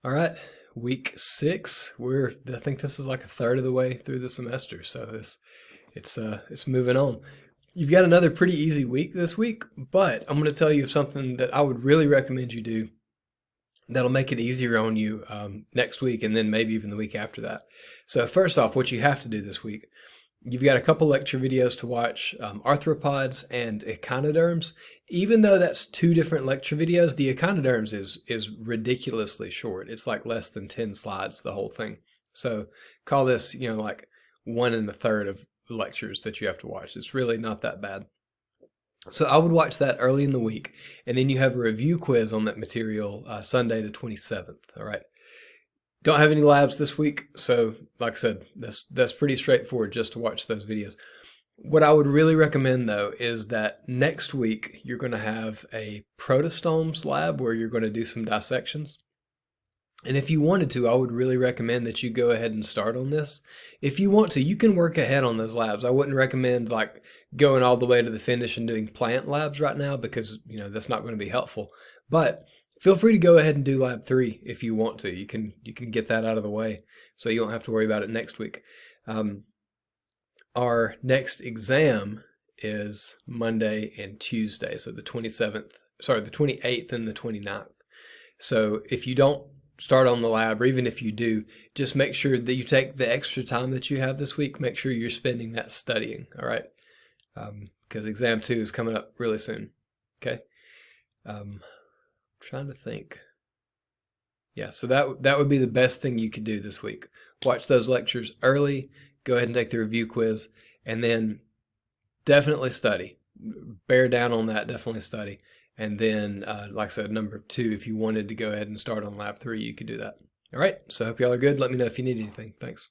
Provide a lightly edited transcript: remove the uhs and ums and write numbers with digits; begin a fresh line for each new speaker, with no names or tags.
All right, week 6. I think this is like a third of the way through the semester, so it's moving on. You've got another pretty easy week this week, but I'm going to tell you something that I would really recommend you do that'll make it easier on you next week and then maybe even the week after that. So first off, what you have to do this week, you've got a couple lecture videos to watch, arthropods and echinoderms. Even though that's two different lecture videos, the echinoderms is ridiculously short. It's like less than 10 slides, the whole thing. So call this, like 1 1/3 of lectures that you have to watch. It's really not that bad. So I would watch that early in the week, and then you have a review quiz on that material Sunday the 27th. All right. Don't have any labs this week, so like I said, that's pretty straightforward just to watch those videos. What I would really recommend though is that next week you're going to have a protostomes lab where you're going to do some dissections. And if you wanted to, I would really recommend that you go ahead and start on this. If you want to, you can work ahead on those labs. I wouldn't recommend like going all the way to the finish and doing plant labs right now because, that's not going to be helpful. But feel free to go ahead and do lab 3 if you want to. You can get that out of the way so you don't have to worry about it next week. Our next exam is Monday and Tuesday, so the 28th and the 29th. So if you don't start on the lab, or even if you do, just make sure that you take the extra time that you have this week. Make sure you're spending that studying, all right? Because exam 2 is coming up really soon, okay? Trying to think. Yeah, so that would be the best thing you could do this week. Watch those lectures early, go ahead and take the review quiz, and then definitely study. Bear down on that, definitely study. And then, like I said, number 2, if you wanted to go ahead and start on lab 3, you could do that. All right, so I hope y'all are good. Let me know if you need anything. Thanks.